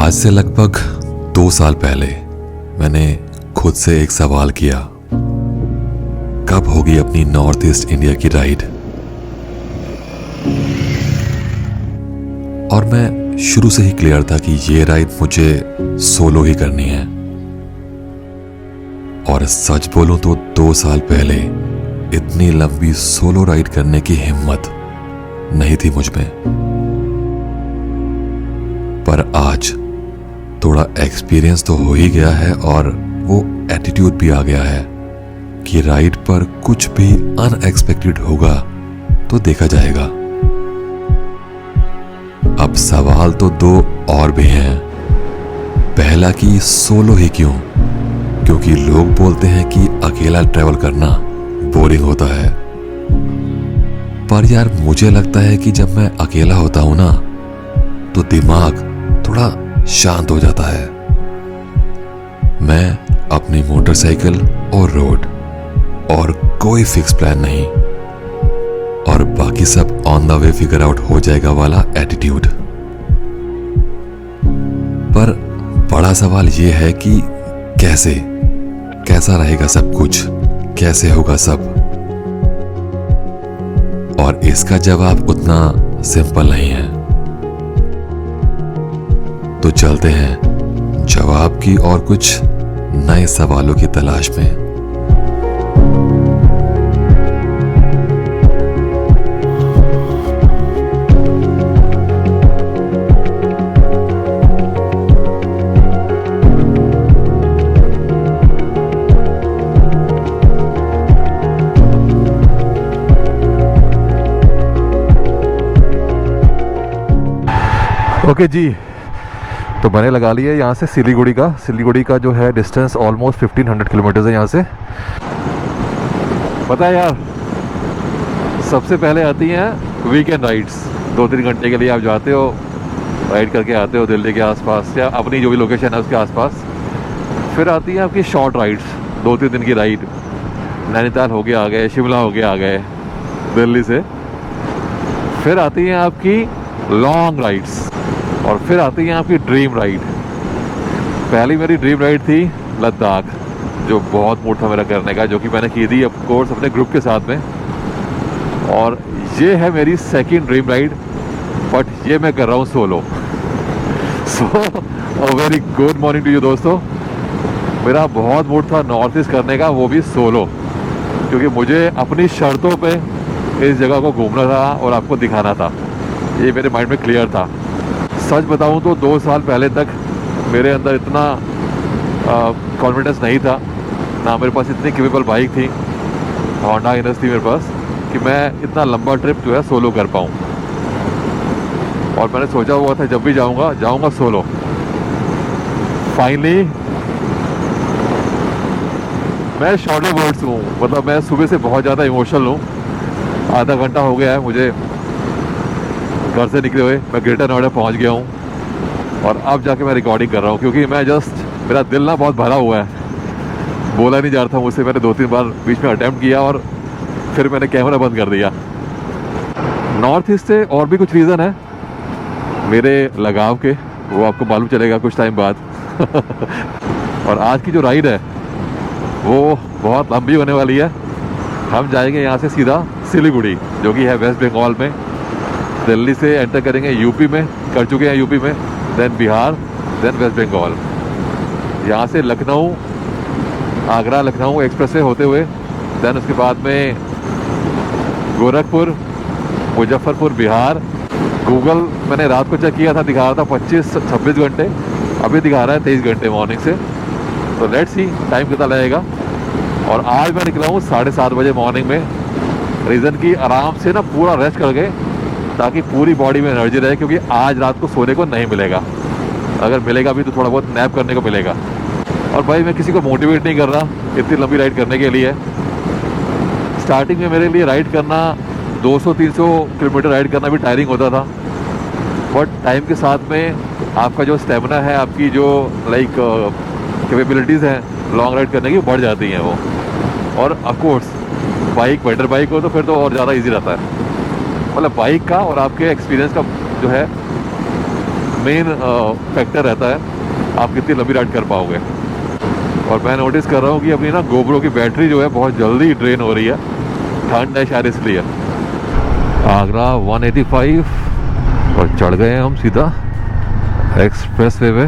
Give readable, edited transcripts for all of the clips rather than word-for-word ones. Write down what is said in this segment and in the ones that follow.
आज से लगभग 2 साल पहले मैंने खुद से एक सवाल किया, कब होगी अपनी नॉर्थ ईस्ट इंडिया की राइड। और मैं शुरू से ही क्लियर था कि ये राइड मुझे सोलो ही करनी है। और सच बोलूं तो 2 साल पहले इतनी लंबी सोलो राइड करने की हिम्मत नहीं थी मुझ में। पर आज थोड़ा एक्सपीरियंस तो हो ही गया है और वो एटीट्यूड भी आ गया है कि राइड पर कुछ भी अनएक्सपेक्टेड होगा तो देखा जाएगा। अब सवाल तो 2 और भी हैं। पहला कि सोलो ही क्यों? क्योंकि लोग बोलते हैं कि अकेला ट्रैवल करना बोरिंग होता है। पर यार मुझे लगता है कि जब मैं अकेला होता हूं ना तो दिमाग थोड़ा शांत हो जाता है। मैं अपनी मोटरसाइकिल और रोड और कोई फिक्स प्लान नहीं और बाकी सब on the way figure out हो जाएगा वाला एटीट्यूड। पर बड़ा सवाल यह है कि कैसा रहेगा सब कुछ, कैसे होगा सब। और इसका जवाब उतना सिंपल नहीं है। तो चलते हैं जवाब की और कुछ नए सवालों की तलाश में। ओके जी, तो मैंने लगा लिया है यहाँ से सिलीगुड़ी का जो है डिस्टेंस ऑलमोस्ट 1500 किलोमीटर है यहाँ से। पता है यार, सबसे पहले आती हैं वीकेंड राइड्स। 2-3 घंटे के लिए आप जाते हो, राइड करके आते हो दिल्ली के आसपास या अपनी जो भी लोकेशन है उसके आसपास। फिर आती हैं आपकी शॉर्ट राइड्स, 2-3 दिन की राइड। नैनीताल हो गया आ गए, शिमला हो गया आ गए दिल्ली से। फिर आती हैं आपकी लॉन्ग राइड्स और फिर आती है आपकी ड्रीम राइड। पहली मेरी ड्रीम राइड थी लद्दाख, जो बहुत मूड था मेरा करने का, जो कि मैंने की थी ऑफ कोर्स अपने ग्रुप के साथ में। और ये है मेरी सेकंड ड्रीम राइड, बट ये मैं कर रहा हूँ solo. So a very good morning to you दोस्तों। मेरा बहुत मूड था नॉर्थ ईस्ट करने का, वो भी सोलो, क्योंकि मुझे अपनी शर्तों पे इस जगह को घूमना था और आपको दिखाना था। ये मेरे माइंड में क्लियर था। सच बताऊं तो 2 साल पहले तक मेरे अंदर इतना कॉन्फिडेंस नहीं था, ना मेरे पास इतनी केपेबल बाइक थी, होंडा इनस थी मेरे पास, कि मैं इतना लंबा ट्रिप जो है सोलो कर पाऊँ। और मैंने सोचा हुआ था जब भी जाऊंगा सोलो। फाइनली मैं शॉर्टर वर्ड्स हूँ, मतलब मैं सुबह से बहुत ज़्यादा इमोशनल हूँ। आधा घंटा हो गया है मुझे घर से निकले हुए, मैं ग्रेटर नोएडा पहुंच गया हूं और अब जाके मैं रिकॉर्डिंग कर रहा हूं, क्योंकि मैं मेरा दिल ना बहुत भरा हुआ है। बोला नहीं जा रहा था मुझसे। मैंने 2-3 बार बीच में अटेम्प्ट किया और फिर मैंने कैमरा बंद कर दिया। नॉर्थ ईस्ट से और भी कुछ रीज़न है मेरे लगाव के, वो आपको मालूम चलेगा कुछ टाइम बाद। और आज की जो राइड है वो बहुत लंबी होने वाली है। हम जाएंगे यहाँ से सीधा सिलीगुड़ी, जो कि है वेस्ट बंगाल में। दिल्ली से एंटर करेंगे यूपी में, कर चुके हैं यूपी में, then Bihar, then West Bengal. यहाँ से लखनऊ, आगरा लखनऊ एक्सप्रेस वे होते हुए, देन उसके बाद में गोरखपुर, मुजफ्फरपुर बिहार। गूगल मैंने रात को चेक किया था, दिखा रहा था 25-26 घंटे, अभी दिखा रहा है 23 घंटे मॉर्निंग से। तो लेट्स सी टाइम कितना लगेगा। और आज मैं निकला हूँ 7:30 बजे मॉर्निंग में। रीज़न की आराम से ना पूरा रेस्ट करके, ताकि पूरी बॉडी में एनर्जी रहे, क्योंकि आज रात को सोने को नहीं मिलेगा। अगर मिलेगा भी तो थोड़ा बहुत नैप करने को मिलेगा। और भाई मैं किसी को मोटिवेट नहीं कर रहा इतनी लंबी राइड करने के लिए। स्टार्टिंग में मेरे लिए राइड करना 200-300 किलोमीटर राइड करना भी टायरिंग होता था, बट टाइम के साथ में आपका जो स्टेमिना है, आपकी जो कैपेबिलिटीज़ हैं लॉन्ग राइड करने की, बढ़ जाती हैं वो। और ऑफकोर्स बेटर बाइक हो तो फिर तो और ज़्यादा ईजी रहता है। मतलब बाइक का और आपके एक्सपीरियंस का जो है मेन फैक्टर रहता है आप कितनी लंबी राइड कर पाओगे। और मैं नोटिस कर रहा हूँ कि अपनी ना गोप्रो की बैटरी जो है बहुत जल्दी ड्रेन हो रही है, ठंड है शायद इसलिए। आगरा 185 और चढ़ गए हैं हम सीधा एक्सप्रेस वे पे।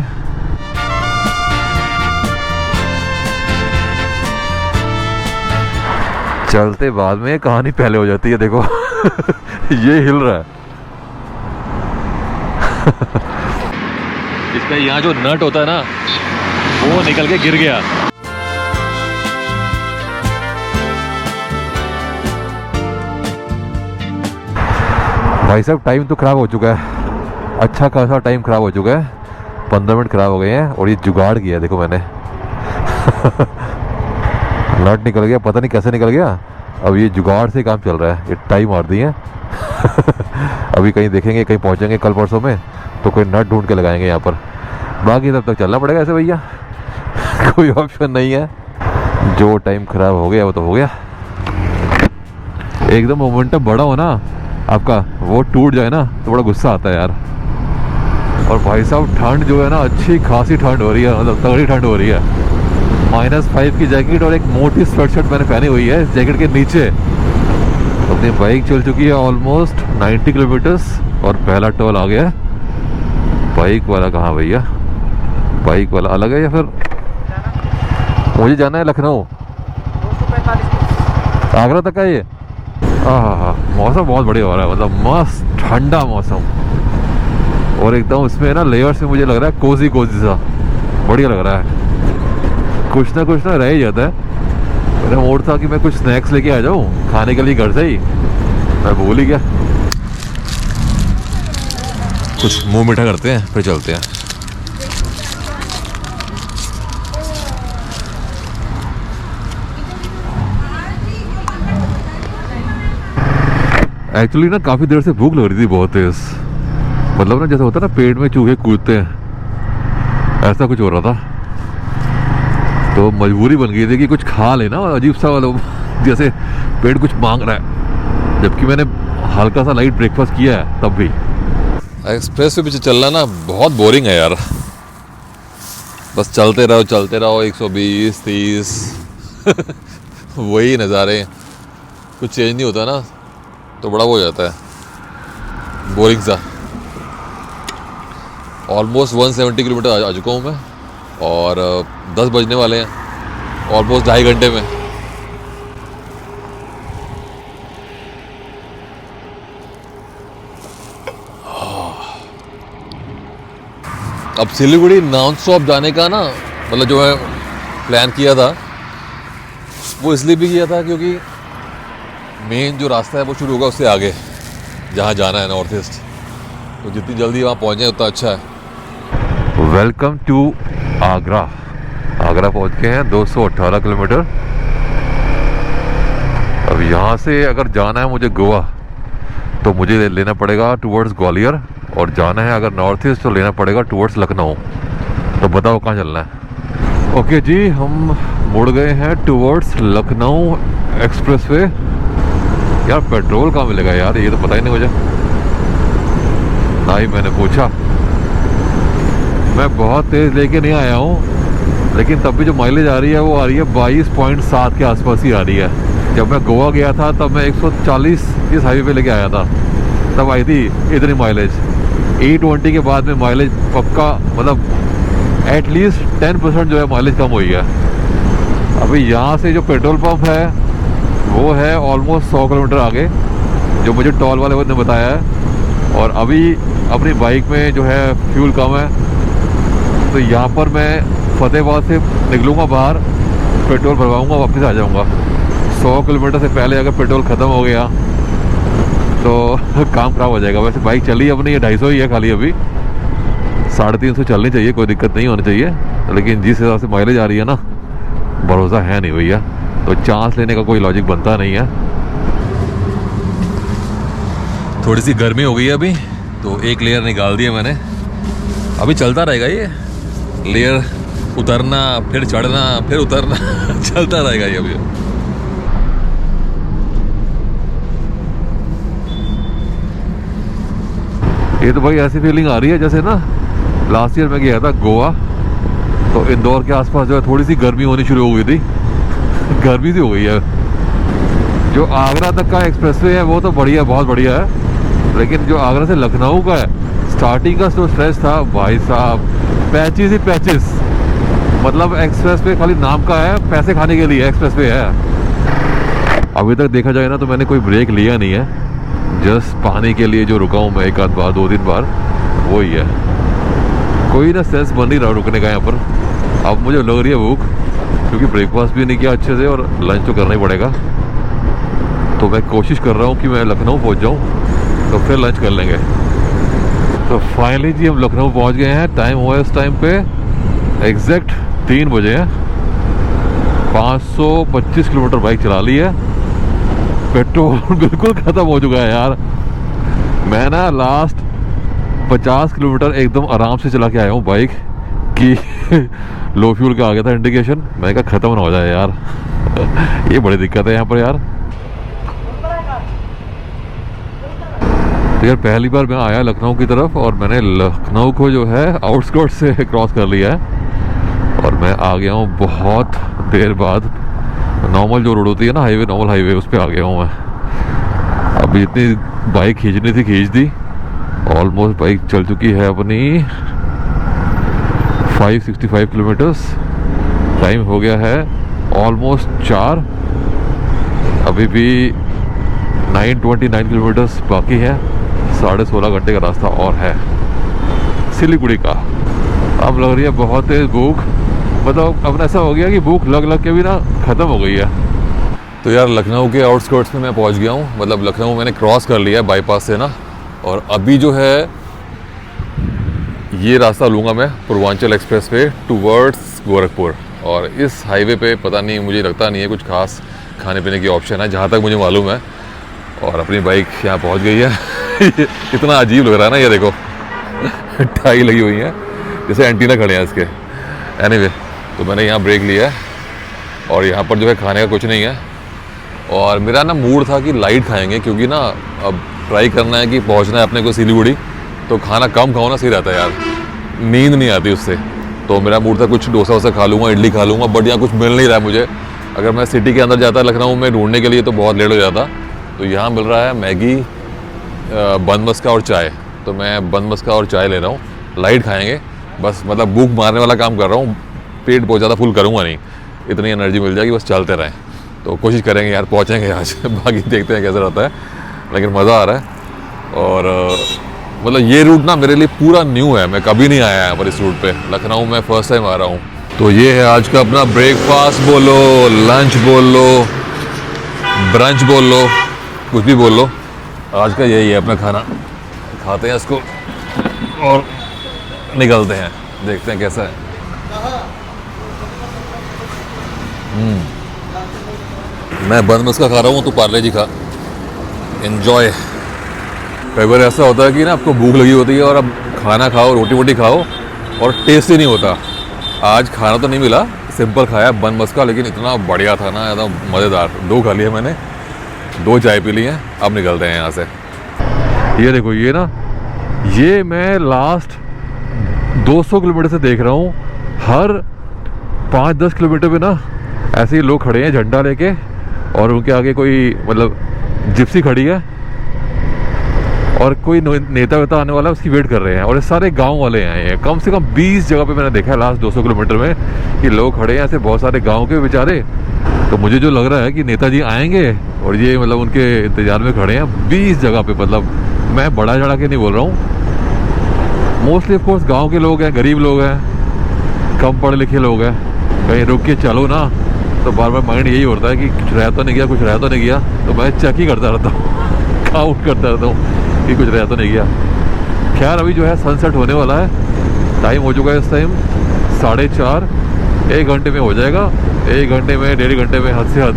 चलते बाद में कहानी पहले हो जाती है, देखो ये हिल रहा है। इसका यहाँ जो नट होता है ना वो निकल के गिर गया। भाई साहब टाइम तो खराब हो चुका है, अच्छा खासा टाइम खराब हो चुका है, 15 मिनट खराब हो गए हैं। और ये जुगाड़ किया देखो मैंने नट निकल गया, पता नहीं कैसे निकल गया। अब ये जुगाड़ से काम चल रहा है, ये टाइम मार दी है अभी कहीं देखेंगे, कहीं पहुंचेंगे कल परसों में तो कोई नट ढूंढ के लगाएंगे यहाँ पर। बाकी तब तक चलना पड़ेगा ऐसे भैया कोई ऑप्शन नहीं है। जो टाइम खराब हो गया वो तो हो गया। एकदम मोमेंटम बड़ा हो ना आपका, वो टूट जाए ना तो बड़ा गुस्सा आता है यार। और भाई साहब ठंड जो है ना अच्छी खासी ठंड हो रही है, मतलब तगड़ी ठंड हो रही है। -5 की जैकेट और एक मोटी स्वेटशर्ट मैंने पहनी हुई है इस जैकेट के नीचे। अपनी बाइक चल चुकी है ऑलमोस्ट 90 किलोमीटर्स और पहला टोल आ गया। बाइक वाला कहाँ भैया, बाइक वाला अलग है या फिर मुझे जाना है लखनऊ 245 आगरा तक है ये। हाँ, मौसम बहुत बढ़िया हो रहा है, मतलब मस्त ठंडा मौसम। और एकदम इसमें ना लेयर से मुझे लग रहा है कोजी कोजी सा बढ़िया लग रहा है। कुछ ना रह ही जाता है। मेरा मूड था कि मैं कुछ स्नैक्स लेके आ जाऊँ खाने के लिए घर से ही, मैं भूल ही गया। कुछ मुंह मीठा करते हैं फिर चलते हैं। एक्चुअली ना काफ़ी देर से भूख लग रही थी बहुत तेज, मतलब ना जैसा होता है ना पेट में चूहे कूदते हैं, ऐसा कुछ हो रहा था। तो मजबूरी बन गई थी कि कुछ खा लेना, अजीब सा वाला जैसे पेट कुछ मांग रहा है, जबकि मैंने हल्का सा लाइट ब्रेकफास्ट किया है तब भी। एक्सप्रेस पे पीछे चलना ना बहुत बोरिंग है यार, बस चलते रहो 120 30 वही नज़ारे, कुछ चेंज नहीं होता ना तो बड़ा वो हो जाता है बोरिंग सा। ऑलमोस्ट 170 किलोमीटर आ चुका हूँ मैं और 10 बजने वाले हैं, ऑलमोस्ट 2.5 घंटे में। अब सिलीगुड़ी नॉन स्टॉप जाने का ना मतलब जो है प्लान किया था वो इसलिए भी किया था क्योंकि मेन जो रास्ता है वो शुरू होगा उससे आगे जहाँ जाना है नॉर्थ ईस्ट, तो जितनी जल्दी वहाँ पहुँच जाए उतना अच्छा है। Welcome to Agra. आगरा पहुँच गए हैं 218 किलोमीटर। अब यहाँ से अगर जाना है मुझे गोवा तो मुझे लेना पड़ेगा टूवर्ड्स ग्वालियर, और जाना है अगर नॉर्थ ईस्ट तो लेना पड़ेगा टूवर्ड्स लखनऊ। तो बताओ कहाँ चलना है। ओके जी, हम मुड़ गए हैं टूवर्ड्स लखनऊ एक्सप्रेस वे। यार पेट्रोल कहाँ मिलेगा यार, ये तो पता ही नहीं मुझे, ना ही मैंने पूछा। मैं बहुत तेज़ लेके नहीं आया हूँ, लेकिन तब भी जो माइलेज आ रही है वो आ रही है 22.7 के आसपास ही आ रही है। जब मैं गोवा गया था तब मैं 140 इस हाईवे पे लेके आया था, तब आई थी इतनी माइलेज। E20 के बाद में माइलेज पक्का मतलब एटलीस्ट 10% जो है माइलेज कम हुई है। अभी यहाँ से जो पेट्रोल पंप है वो है ऑलमोस्ट 100 किलोमीटर आगे, जो मुझे टॉल वाले ने बताया है। और अभी अपनी बाइक में जो है फ्यूल कम है, तो यहाँ पर मैं फतेहाबाद से निकलूँगा बाहर, पेट्रोल भरवाऊँगा, वापस आ जाऊँगा। 100 किलोमीटर से पहले अगर पेट्रोल ख़त्म हो गया तो काम ख़राब हो जाएगा। वैसे बाइक चली अपनी ये 250 ही है खाली, अभी 350 चलनी चाहिए, कोई दिक्कत नहीं होनी चाहिए। लेकिन जिस हिसाब से माइलेज आ रही है ना, भरोसा है नहीं भैया, तो चांस लेने का कोई लॉजिक बनता नहीं है। थोड़ी सी गर्मी हो गई है अभी, तो एक लेयर निकाल दिया मैंने। अभी चलता रहेगा ये लेयर, उतरना फिर चढ़ना फिर उतरना चलता रहेगा ये अभी। ये तो भाई ऐसी फीलिंग आ रही है जैसे ना लास्ट ईयर मैं गया था गोवा, तो इंदौर के आसपास जो है थोड़ी सी गर्मी होनी शुरू हो गई थी। गर्मी सी हो गई है। जो आगरा तक का एक्सप्रेसवे है वो तो बढ़िया, बहुत बढ़िया है, लेकिन जो आगरा से लखनऊ का है, स्टार्टिंग का जो स्ट्रेच था भाई साहब, पैचेस ही पैचेस। मतलब एक्सप्रेसवे खाली नाम का है, पैसे खाने के लिए एक्सप्रेसवे है। अभी तक देखा जाए ना तो मैंने कोई ब्रेक लिया नहीं है, जस्ट पानी के लिए जो रुका हूँ मैं एक आध बार, 2-3 बार, वो ही है। कोई ना सेंस बन नहीं रहा रुकने का यहाँ पर। अब मुझे लग रही है भूख, क्योंकि ब्रेकफास्ट भी नहीं किया अच्छे से और लंच तो करना ही पड़ेगा। तो मैं कोशिश कर रहा हूँ कि मैं लखनऊ पहुँच जाऊँ, तो फिर लंच कर लेंगे। तो फाइनली जी हम लखनऊ पहुँच गए हैं। टाइम हुआ है इस टाइम पे एग्जैक्ट 3 बजे हैं। 525 किलोमीटर बाइक चला ली है। पेट्रोल बिल्कुल ख़त्म हो चुका है यार। मैं ना लास्ट 50 किलोमीटर एकदम आराम से चला के आया हूँ बाइक कि लो फ्यूल का आ गया था इंडिकेशन। मैं कहा ख़त्म ना हो जाए यार। ये बड़ी दिक्कत है यहाँ पर यार। तो यार पहली बार मैं आया लखनऊ की तरफ और मैंने लखनऊ को जो है आउटस्कर्ट से क्रॉस कर लिया है और मैं आ गया हूँ बहुत देर बाद। नॉर्मल जो रोड होती है ना हाईवे, नॉर्मल हाईवे, उस पर आ गया हूँ मैं। अभी जितनी बाइक खींचनी थी खींच दी। ऑलमोस्ट बाइक चल चुकी है अपनी 565 किलोमीटर्स। टाइम हो गया है ऑलमोस्ट 4। अभी भी 929 किलोमीटर्स बाकी है। 16.5 घंटे का रास्ता और है सिलीगुड़ी का। अब लग रही है बहुत तेज भूख। मतलब अब ऐसा हो गया कि भूख लग लग के भी ना ख़त्म हो गई है। तो यार लखनऊ के आउटस्कर्ट्स में मैं पहुंच गया हूँ। मतलब लखनऊ मैंने क्रॉस कर लिया है बाईपास से ना। और अभी जो है ये रास्ता लूँगा मैं Purvanchal express way towards Gorakhpur. और इस हाईवे पे पता नहीं, मुझे लगता नहीं है कुछ खास खाने पीने की ऑप्शन है जहाँ तक मुझे मालूम है। और अपनी बाइक यहाँ पहुँच गई है। इतना अजीब लग रहा है ना, ये देखो टाई लगी हुई है जैसे एंटीना खड़े हैं इसके। एनीवे, तो मैंने यहाँ ब्रेक लिया है और यहाँ पर जो है खाने का कुछ नहीं है। और मेरा ना मूड था कि लाइट खाएंगे, क्योंकि ना अब ट्राई करना है कि पहुँचना है अपने को सिलीगुड़ी, तो खाना कम खाओ ना, सही रहता है यार, नींद नहीं आती उससे। तो मेरा मूड था कुछ डोसा वोसा खा लूँगा, इडली खा लूँगा, बट यहाँ कुछ मिल नहीं रहा है मुझे। अगर मैं सिटी के अंदर जाता लखनऊ में ढूंढने के लिए तो बहुत लेट हो जाता। तो यहाँ मिल रहा है मैगी, बन मस्का और चाय। तो मैं बन मस्का और चाय ले रहा हूँ। लाइट खाएंगे बस, मतलब भूख मारने वाला काम कर रहा हूँ। पेट बहुत ज़्यादा फुल करूँगा नहीं, इतनी एनर्जी मिल जाएगी, बस चलते रहें। तो कोशिश करेंगे यार, पहुँचेंगे आज। बाकी देखते हैं कैसा रहता है, लेकिन मज़ा आ रहा है। और मतलब ये रूट ना मेरे लिए पूरा न्यू है, मैं कभी नहीं आया यहाँ पर इस रूट पे। लखनऊ में फ़र्स्ट टाइम आ रहा हूँ। तो ये है आज का अपना ब्रेकफास्ट बोलो, लंच बोल लो, ब्रंच बोल लो, कुछ भी बोल लो, आज का यही है अपना खाना। खाते हैं इसको और निकलते हैं, देखते हैं कैसा है। मैं बन मस्का खा रहा हूँ, तो पार्ले जी खा, एंजॉय। कई बार ऐसा होता है कि ना आपको भूख लगी होती है और अब खाना खाओ, रोटी वोटी खाओ और टेस्ट ही नहीं होता। आज खाना तो नहीं मिला, सिंपल खाया बन मस्का, लेकिन इतना बढ़िया था ना, एकदम मज़ेदार। 2 खा लिए मैंने, 2 चाय पी ली हैं। अब निकलते हैं यहाँ से। ये देखो, ये ना, ये मैं लास्ट 200 किलोमीटर से देख रहा हूँ। हर 5-10 किलोमीटर पे ना ऐसे ही लोग खड़े हैं झंडा लेके, और उनके आगे कोई मतलब जिप्सी खड़ी है और कोई नेता वेता आने वाला है, उसकी वेट कर रहे हैं। और ये सारे गांव वाले हैं। ये कम से कम 20 जगह पे मैंने देखा है लास्ट 200 किलोमीटर में कि लोग खड़े हैं ऐसे, बहुत सारे गांव के बेचारे। तो मुझे जो लग रहा है कि नेताजी आएंगे और ये मतलब उनके इंतजार में खड़े हैं 20 जगह पे। मतलब मैं बड़ा चढ़ा के नहीं बोल रहा हूँ, मोस्टली ऑफ कोर्स गाँव के लोग हैं, गरीब लोग हैं, कम पढ़े लिखे लोग हैं। कहीं रुक के चलो ना तो बार बार माइंड यही होता है कि कुछ रह तो नहीं गया, कुछ रह तो नहीं गया। तो मैं चेक ही करता रहता हूँ, काउंट करता रहता हूँ कि कुछ रह तो नहीं गया। खैर अभी जो है सनसेट होने वाला है। टाइम हो चुका है इस टाइम 4:30। 1 घंटे में हो जाएगा, 1 घंटे में, 1.5 घंटे में, हद से हद।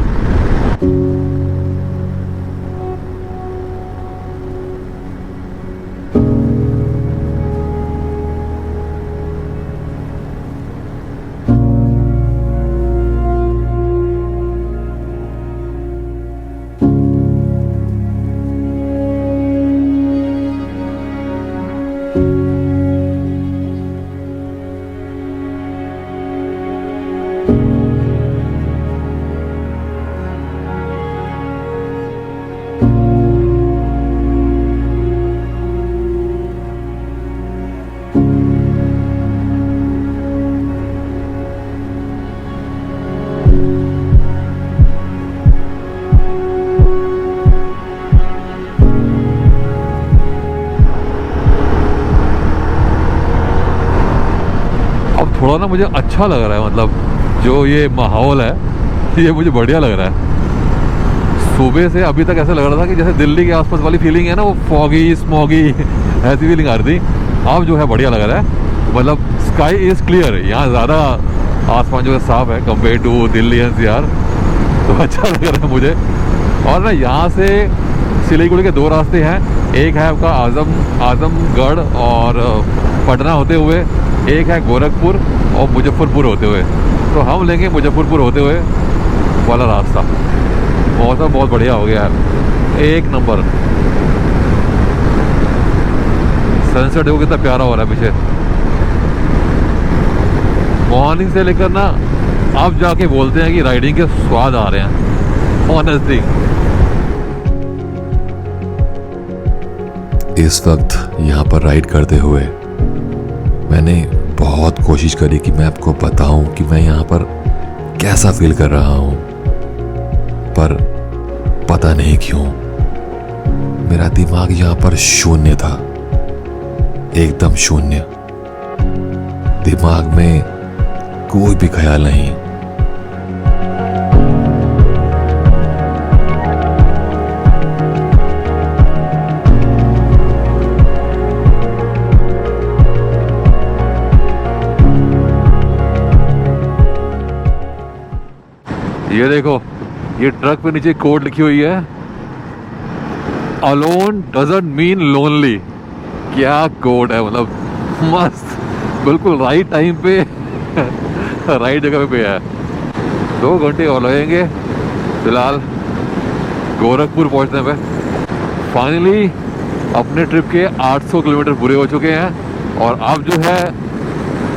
थोड़ा ना मुझे अच्छा लग रहा है, मतलब जो ये माहौल है ये मुझे बढ़िया लग रहा है। सुबह से अभी तक ऐसा लग रहा था कि जैसे दिल्ली के आसपास वाली फीलिंग है ना, वो फॉगी स्मॉगी ऐसी फीलिंग आ रही थी। अब जो है बढ़िया लग रहा है, मतलब स्काई इज़ क्लियर, यहाँ ज़्यादा आसमान जो है साफ़ है कंपेयर टू दिल्ली एनसीआर, तो अच्छा लग रहा है मुझे। और ना यहाँ से सिलीगुड़ी के 2 रास्ते हैं, एक है आपका आजमगढ़ और पटना होते हुए, एक है गोरखपुर और मुजफ्फरपुर होते हुए। तो हम लेंगे मुजफ्फरपुर होते हुए वाला रास्ता। मौसम बहुत बढ़िया हो गया है, एक नंबर। सनसेट देखो कितना प्यारा हो रहा है पीछे। मॉर्निंग से लेकर ना अब जाके बोलते हैं कि राइडिंग के स्वाद आ रहे हैं, ऑनेस्टली। इस वक्त यहाँ पर राइड करते हुए मैंने बहुत कोशिश करी कि मैं आपको बताऊं कि मैं यहाँ पर कैसा फील कर रहा हूँ, पर पता नहीं क्यों मेरा दिमाग यहाँ पर शून्य था, एकदम शून्य। दिमाग में कोई भी ख्याल नहीं। ये देखो, ये ट्रक पे नीचे कोड लिखी हुई है, अलोन डजंट मीन लोनली। क्या कोड है, मतलब मस्त, बिल्कुल राइट टाइम पे राइट जगह पे है। 2 घंटे और लगेंगे फिलहाल गोरखपुर पहुंचने पे। फाइनली अपने ट्रिप के 800 किलोमीटर पूरे हो चुके हैं और अब जो है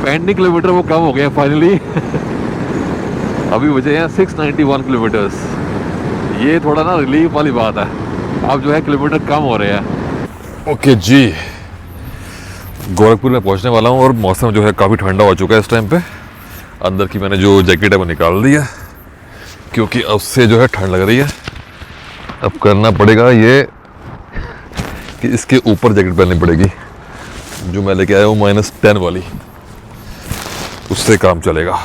पेंडिंग किलोमीटर वो कम हो गए हैं फाइनली। अभी बचे हैं 691 किलोमीटर्स। ये थोड़ा ना रिलीफ वाली बात है, अब जो है किलोमीटर कम हो रहे हैं। ओके जी, गोरखपुर में पहुंचने वाला हूं और मौसम जो है काफ़ी ठंडा हो चुका है इस टाइम पे। अंदर की मैंने जो जैकेट है वो निकाल दी है क्योंकि अब से जो है ठंड लग रही है। अब करना पड़ेगा ये कि इसके ऊपर जैकेट पहननी पड़ेगी जो मैं लेके आया हूँ -10 वाली, उससे काम चलेगा।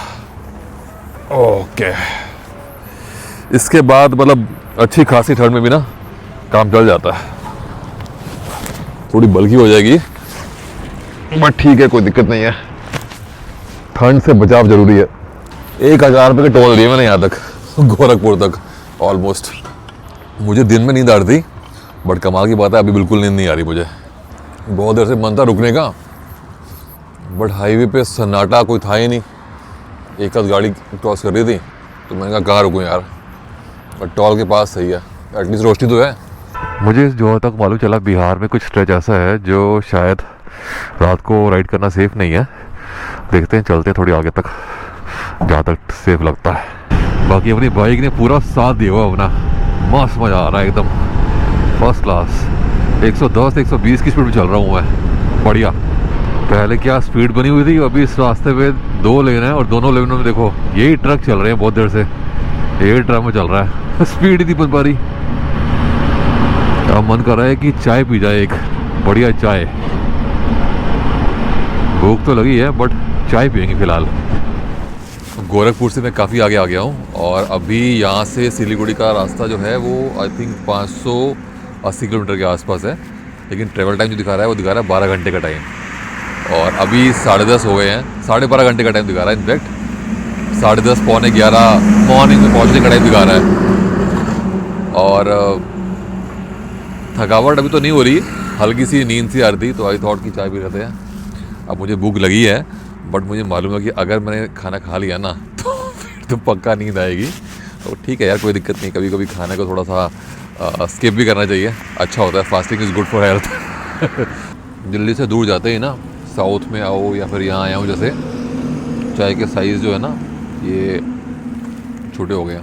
ओके, इसके बाद मतलब अच्छी खासी ठंड में भी ना काम चल जाता है। थोड़ी बल्कि हो जाएगी बट ठीक है, कोई दिक्कत नहीं है। ठंड से बचाव जरूरी है। 1000 रुपये के टोल दिए मैंने यहाँ तक, गोरखपुर तक ऑलमोस्ट। मुझे दिन में नींद आ रही थी बट कमाल की बात है अभी बिल्कुल नींद नहीं आ रही मुझे। बहुत देर से मन था रुकने का बट हाईवे पे सन्नाटा, कोई था ही नहीं। एक आध गाड़ी क्रॉस कर रही थी तो मैंने कहा कहाँ रुकूँ यार, बट टॉल के पास सही है, एटलीस्ट रोशनी तो है। मुझे जो तक मालूम चला बिहार में कुछ स्ट्रेच ऐसा है जो शायद रात को राइड करना सेफ नहीं है। देखते हैं, चलते हैं थोड़ी आगे तक जहाँ तक सेफ लगता है। बाकी अपनी बाइक ने पूरा साथ दिया हुआ अपना, मस्त मज़ा आ रहा है एकदम फर्स्ट क्लास। 110-120 की स्पीड में चल रहा हूँ मैं, बढ़िया। पहले क्या स्पीड बनी हुई थी, अभी इस रास्ते पे 2 लेन है और दोनों लेनों में देखो यही ट्रक चल रहे हैं बहुत देर से, यही ट्रक में चल रहा है। स्पीड ही नहीं बन पा रही। अब मन कर रहा है कि चाय पी जाए, एक बढ़िया चाय। भूख तो लगी है बट चाय पियेंगे फिलहाल। गोरखपुर से मैं काफ़ी आगे आ गया हूँ और अभी यहाँ से सिलीगुड़ी का रास्ता जो है वो आई थिंक 580 किलोमीटर के आसपास है, लेकिन ट्रैवल टाइम जो दिखा रहा है वो दिखा रहा है 12 घंटे का टाइम। और अभी 10:30 हो गए हैं, 12.5 घंटे का टाइम दिखा रहा है। इनफैक्ट 10:30 पौने 11 मॉर्निंग में पहुँचने का टाइम दिखा रहा है। और थकावट अभी तो नहीं हो रही, हल्की सी नींद सी आ रही थी तो आई थॉट कि चाय पी लेते हैं। अब मुझे भूख लगी है बट मुझे मालूम है कि अगर मैंने खाना खा लिया ना तो फिर तो पक्का नींद आएगी। तो ठीक है यार, कोई दिक्कत नहीं, कभी कभी खाने को थोड़ा सा स्किप भी करना चाहिए, अच्छा होता है। Fasting is good for health. Delhi से दूर जाते ही ना साउथ में आओ या फिर यहाँ आया हूँ, जैसे चाय के साइज़ जो है ना ये छोटे हो गए।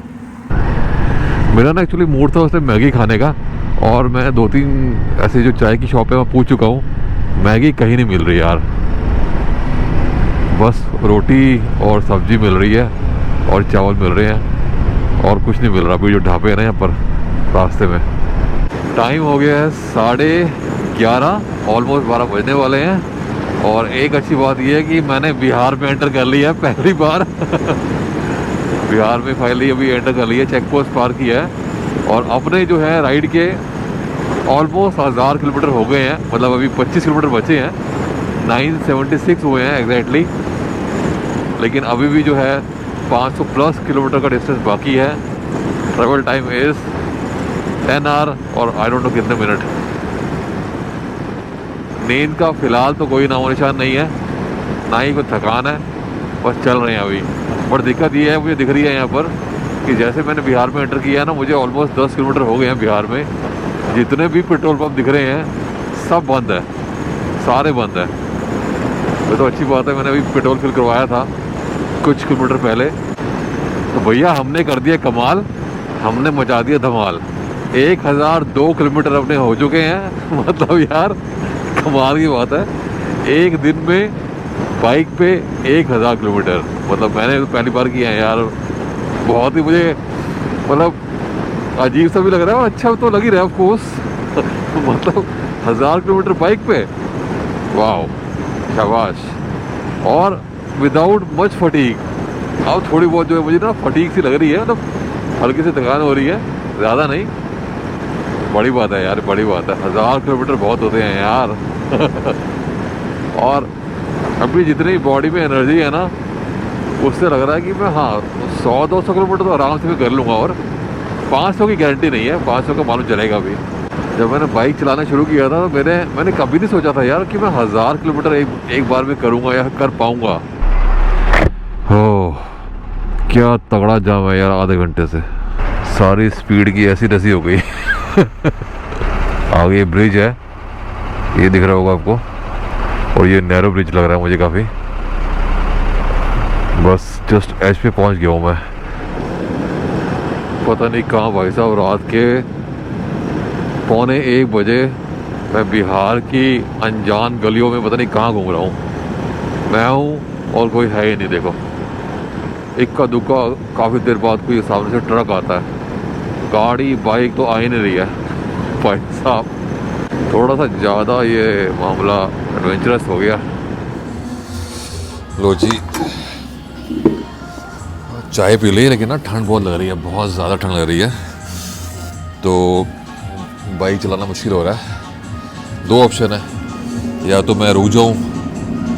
मेरा ना एक्चुअली मूड था उससे मैगी खाने का और मैं 2-3 ऐसे जो चाय की शॉप है मैं पूछ चुका हूँ, मैगी कहीं नहीं मिल रही यार। बस रोटी और सब्जी मिल रही है और चावल मिल रहे हैं और कुछ नहीं मिल रहा। अभी जो ढाबे हैं ना यहाँ पर रास्ते में। टाइम हो गया है 11:30, ऑलमोस्ट 12 बजने वाले हैं और एक अच्छी बात यह है कि मैंने बिहार में एंटर कर लिया है पहली बार बिहार में फाइनली अभी एंटर कर लिया, चेक पोस्ट पार किया है। और अपने जो है राइड के ऑलमोस्ट 1000 किलोमीटर हो गए हैं, मतलब अभी 25 किलोमीटर बचे हैं, 976 हुए हैं एग्जैक्टली। लेकिन अभी भी जो है 500 प्लस किलोमीटर का डिस्टेंस बाकी है। ट्रैवल टाइम इज़ 10 आवर और आई डोंट नो कितने मिनट। नींद का फ़िलहाल तो कोई नामो निशान नहीं है, ना ही कोई थकान है, बस चल रहे हैं अभी। बट दिक्कत ये है मुझे दिख रही है यहाँ पर कि जैसे मैंने बिहार में एंटर किया है ना, मुझे ऑलमोस्ट 10 किलोमीटर हो गए हैं बिहार में। जितने भी पेट्रोल पंप दिख रहे हैं सब बंद है, सारे बंद है। ये तो अच्छी बात है, मैंने अभी पेट्रोल फिल करवाया था कुछ किलोमीटर पहले। तो भैया हमने कर दिया कमाल, हमने मचा दिया धमाल। 1002 किलोमीटर अपने हो चुके हैं मतलब यार कमाल की बात है। एक दिन में बाइक पे 1000 किलोमीटर, मतलब मैंने तो पहली बार किया है यार। बहुत ही मुझे मतलब अजीब सा भी लग रहा है और अच्छा तो लग ही रहा है ऑफकोर्स मतलब 1000 किलोमीटर बाइक पे, वाह शाबाश। और विदाउट मच फटीक। अब थोड़ी बहुत जो है मुझे ना फटीक सी लग रही है, मतलब हल्की सी थकान हो रही है, ज़्यादा नहीं। बड़ी बात है यार, बड़ी बात है। 1000 किलोमीटर बहुत होते हैं यार और अभी जितनी बॉडी में एनर्जी है ना, उससे लग रहा है कि मैं 100-200 किलोमीटर तो आराम से मैं कर लूँगा। और 500 की गारंटी नहीं है, 500 का मालूम चलेगा अभी। जब मैंने बाइक चलाना शुरू किया था तो मैंने कभी नहीं सोचा था यार कि मैं 1000 किलोमीटर एक बार में करूँगा या कर पाऊँगा। हो क्या तगड़ा जाम है यार, आधे घंटे से सारी स्पीड की ऐसी तैसी हो गई आगे ब्रिज है, ये दिख रहा होगा आपको, और ये नैरो ब्रिज लग रहा है मुझे काफ़ी। बस जस्ट एज पे पहुंच गया हूँ मैं। पता नहीं कहाँ भाई साहब, रात के 1:45 बजे मैं बिहार की अनजान गलियों में पता नहीं कहाँ घूम रहा हूँ। मैं हूँ और कोई है ही नहीं। देखो इक्का दुक्का काफ़ी देर बाद कोई सामने से ट्रक आता है, गाड़ी बाइक तो आ ही नहीं रही है भाई साहब। थोड़ा सा ज़्यादा ये मामला एडवेंचरस हो गया। लो जी चाय पी ली, लेकिन ना ठंड बहुत लग रही है, बहुत ज़्यादा ठंड लग रही है, तो बाइक चलाना मुश्किल हो रहा है। 2 ऑप्शन है, या तो मैं रुक जाऊँ,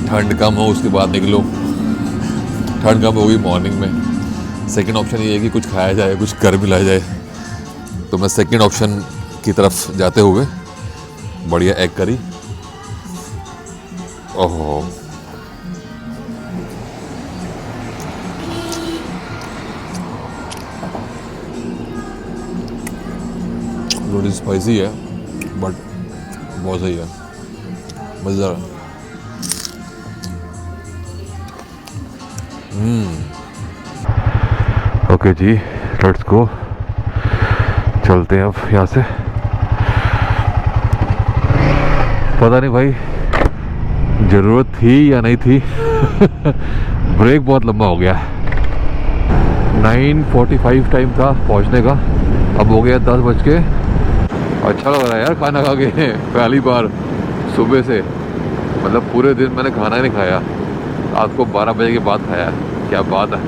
ठंड कम हो उसके बाद निकलूँ, ठंड कम होगी मॉर्निंग में। सेकंड ऑप्शन ये है कि कुछ खाया जाए, कुछ कर भी लाया जाए, तो मैं सेकंड ऑप्शन की तरफ जाते हुए बढ़िया एग करी। ओहो रोटी स्पाइसी है बट बहुत सही है, मज़ेदार है। ओके जी, लेट्स गो, चलते हैं अब यहाँ से। पता नहीं भाई ज़रूरत थी या नहीं थी ब्रेक बहुत लंबा हो गया। 9:45 टाइम था पहुँचने का, अब हो गया 10 बज के। अच्छा लग रहा है यार खाना खा के पहली बार सुबह से, मतलब पूरे दिन मैंने खाना ही नहीं खाया, रात को 12 बजे के बाद खाया। क्या बात है।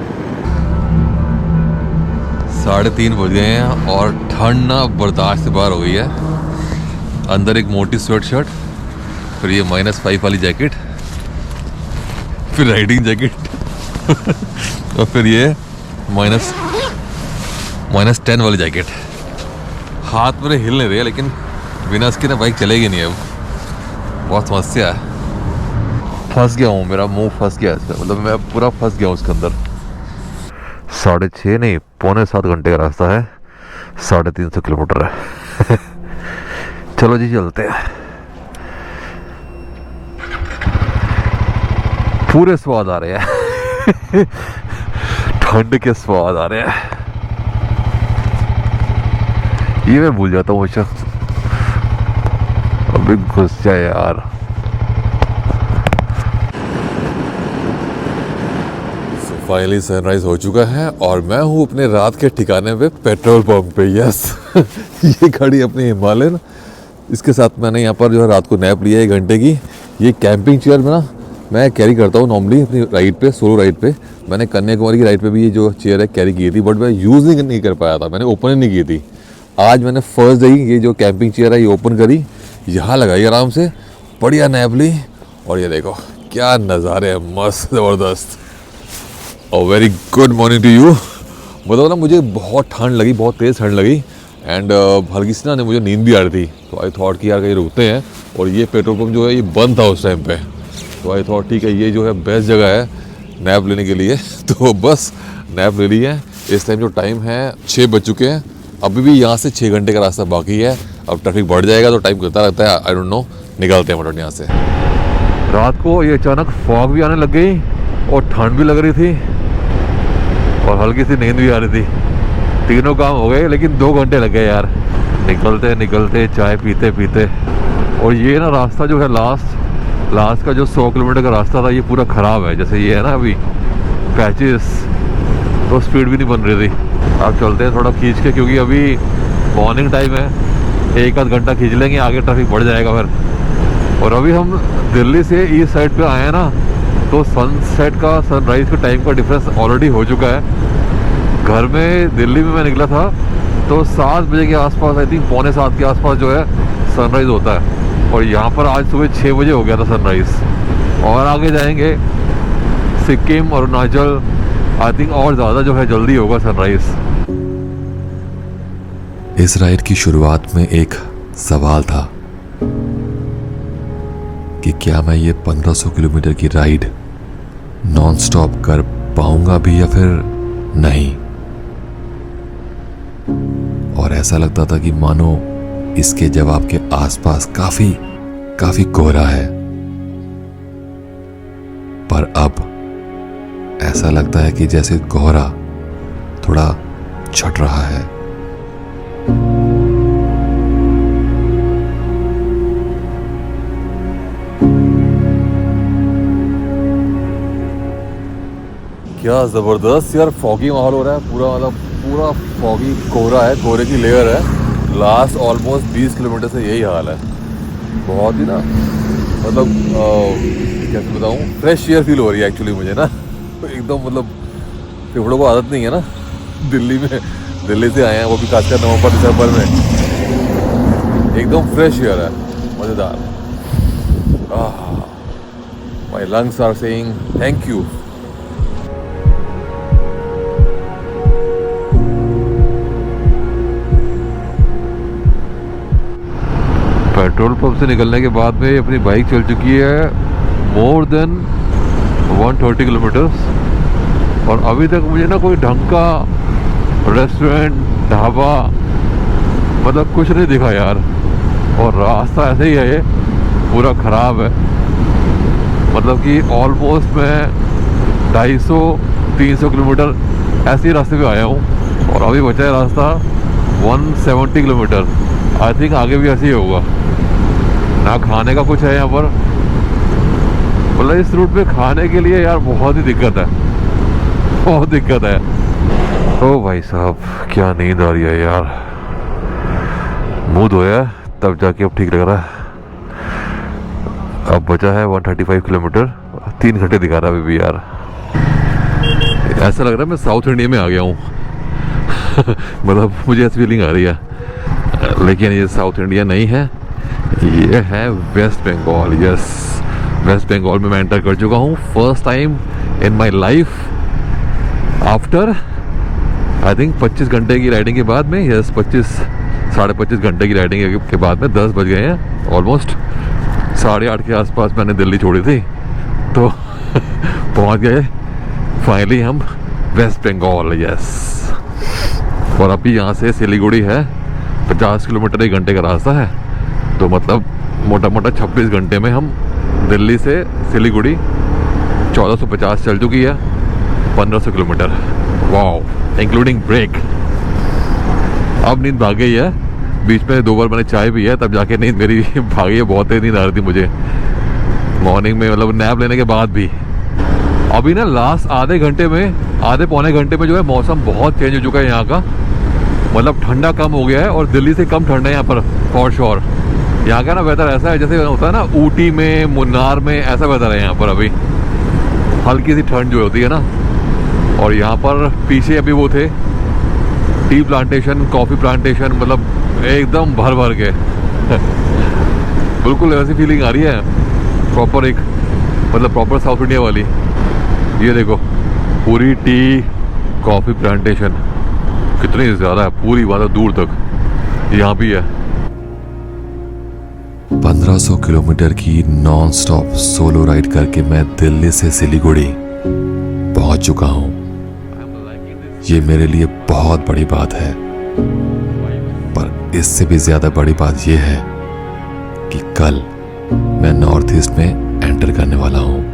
3:30 बज गए हैं और ठंड ना बर्दाश्त से बाहर हो गई है। अंदर एक मोटी स्वेट शर्ट, फिर ये -5 वाली जैकेट, फिर राइडिंग जैकेट और फिर ये -10 वाली जैकेट। हाथ मेरे हिल नहीं रहे, लेकिन बिना इसके ना बाइक चलेगी नहीं अब, बहुत समस्या है। फंस गया हूँ, मेरा मुंह फंस गया इसमें, मतलब मैं पूरा फंस गया हूँ उसके अंदर। 6.5 नहीं 6.25 घंटे का रास्ता है, 350 किलोमीटर है चलो जी चलते हैं। पूरे स्वाद आ रहे हैं ठंड के स्वाद आ रहे हैं, ये मैं भूल जाता हूँ हमेशा। अभी घुस जाए यार। फाइनली सनराइज हो चुका है और मैं हूँ अपने रात के ठिकाने पे, पेट्रोल पंप पे। यस ये गाड़ी अपनी हिमालयन, इसके साथ मैंने यहाँ पर जो है रात को नैप लिया 1 घंटे की, ये कैंपिंग चेयर में ना मैं कैरी करता हूँ नॉर्मली अपनी राइड पे, सोलो राइड पे। मैंने कन्याकुमारी की राइड पे भी ये जो चेयर है कैरी की थी, बट मैं यूज़ नहीं कर पाया था, मैंने ओपन ही नहीं की थी। आज मैंने फर्स्ट डे ये जो कैंपिंग चेयर है ये ओपन करी, यहाँ लगाई आराम से, बढ़िया नैप ली, और ये देखो क्या नज़ारे हैं, मस्त ज़बरदस्त। और very good morning to you. मतलब ना मुझे बहुत ठंड लगी, बहुत तेज़ ठंड लगी, एंड हल्की सी ना मुझे नींद भी आ रही थी। तो आई थॉट कि यार कहीं रुकते हैं, और ये पेट्रोल पंप जो है ये बंद था उस टाइम पे। तो आई थॉट ठीक है ये जो है बेस्ट जगह है नैप लेने के लिए। तो बस नैप ले ली है। इस टाइम जो टाइम है 6 बज चुके हैं, अभी भी यहाँ से 6 घंटे का रास्ता बाकी है। अब ट्रैफिक बढ़ जाएगा तो टाइम करता रहता है, आई डोंट नो। निकलते हैं फटाफट यहाँ से। रात को ये अचानक फॉग भी आने लग गई और ठंड भी लग रही थी और हल्की सी नींद भी आ रही थी। तीनों काम हो गए, लेकिन 2 घंटे लग गए यार निकलते निकलते, चाय पीते पीते। और ये ना रास्ता जो है लास्ट का जो 100 किलोमीटर का रास्ता था, ये पूरा ख़राब है। जैसे ये है ना अभी पैचेस, तो स्पीड भी नहीं बन रही थी। अब चलते हैं थोड़ा खींच के, क्योंकि अभी मॉर्निंग टाइम है, 1 आध घंटा खींच लेंगे, आगे ट्रैफिक बढ़ जाएगा फिर। और अभी हम दिल्ली से ईस्ट साइड पे आए हैं ना, तो सनसेट का सनराइज़ के टाइम का डिफरेंस ऑलरेडी हो चुका है। घर में दिल्ली में मैं निकला था तो 7 बजे के आसपास, आई थिंक 6:45 के आसपास जो है सनराइज़ होता है, और यहाँ पर आज सुबह 6 बजे हो गया था सनराइज़। और आगे जाएंगे सिक्किम, अरुणाचल, आई थिंक और ज़्यादा जो है जल्दी होगा सनराइज़। इस राइड की शुरुआत में एक सवाल था कि क्या मैं ये 1500 किलोमीटर की राइड नॉन स्टॉप कर पाऊंगा भी या फिर नहीं। और ऐसा लगता था कि मानो इसके जवाब के आसपास काफी कोहरा है। पर अब ऐसा लगता है कि जैसे कोहरा थोड़ा छट रहा है। क्या ज़बरदस्त यार फॉगी माहौल हो रहा है पूरा, मतलब पूरा फॉगी कोहरा है, कोहरे की लेयर है। लास्ट ऑलमोस्ट 20 किलोमीटर से यही हाल है। बहुत ही ना मतलब कैसे बताऊँ, फ्रेश एयर फील हो रही है एक्चुअली मुझे ना। एकदम मतलब फेफड़ों को आदत नहीं है ना दिल्ली से आए हैं, वो भी खासकर नवंबर दिसंबर में। एकदम फ्रेश एयर है, मज़ेदार। My lungs are saying thank you. Petrol pump से निकलने के बाद में अपनी बाइक चल चुकी है मोर देन 130 किलोमीटर्स, और अभी तक मुझे ना कोई ढंग का रेस्टोरेंट, ढाबा, मतलब कुछ नहीं दिखा यार। और रास्ता ऐसे ही है, ये पूरा ख़राब है। मतलब कि ऑलमोस्ट मैं 250-300 किलोमीटर ऐसे ही रास्ते पे आया हूँ, और अभी बचा है रास्ता 170 किलोमीटर। आई थिंक आगे भी ऐसे ही होगा। ना खाने का कुछ है यहाँ पर, मतलब इस रूट पे खाने के लिए यार बहुत ही दिक्कत है, बहुत दिक्कत है। ओ भाई साहब क्या नींद आ रही है यार। मुंह धोया तब जाके अब ठीक लग रहा है। अब बचा है 135 किलोमीटर, 3 घंटे दिखा रहा है अभी भी यार। ऐसा लग रहा है मैं साउथ इंडिया में आ गया हूँ। मतलब मुझे ऐसी फीलिंग आ रही है, लेकिन ये साउथ इंडिया नहीं है, ये है West Bengal. Yes, West Bengal में मैं एंटर कर चुका हूँ first time in my life after I think 25 घंटे की राइडिंग के बाद में। यस, 25-25.5 घंटे की राइडिंग के बाद में 10 बज गए हैं ऑलमोस्ट। 8:30 के आसपास मैंने दिल्ली छोड़ी थी, तो पहुँच गए फाइनली हम वेस्ट बंगाल। यस, और अभी यहाँ से सिलीगुड़ी है 50 किलोमीटर 1 घंटे का रास्ता है, तो मतलब मोटा मोटा 26 घंटे में हम दिल्ली से सिलीगुड़ी 1450 चल चुकी है, 1500 किलोमीटर। Wow, including break. अब नींद भाग गई है, बीच में 2 बार मैंने चाय पी है, तब जाके नींद मेरी भागी है। बहुत तेज नींद आ रही थी मुझे मॉर्निंग में, मतलब नैप लेने के बाद भी। अभी ना लास्ट आधे पौने घंटे में जो है मौसम बहुत चेंज हो चुका है यहाँ का। मतलब ठंडा कम हो गया है, और दिल्ली से कम ठंडा है यहाँ पर फॉर श्योर। यहाँ का ना वेदर ऐसा है जैसे होता है ना ऊटी में, मुन्नार में, ऐसा वेदर है यहाँ पर अभी। हल्की सी ठंड जो होती है ना। और यहाँ पर पीछे अभी वो थे टी प्लांटेशन, कॉफ़ी प्लांटेशन, मतलब एकदम भर भर के बिल्कुल ऐसी फीलिंग आ रही है प्रॉपर, एक मतलब प्रॉपर साउथ इंडिया वाली। ये देखो पूरी टी कॉफ़ी प्लांटेशन कितनी ज़्यादा है, पूरी बात दूर तक यहाँ भी है। 1500 किलोमीटर की नॉन स्टॉप सोलो राइड करके मैं दिल्ली से सिलीगुड़ी पहुंच चुका हूं। ये मेरे लिए बहुत बड़ी बात है, पर इससे भी ज्यादा बड़ी बात यह है कि कल मैं नॉर्थ ईस्ट में एंटर करने वाला हूं।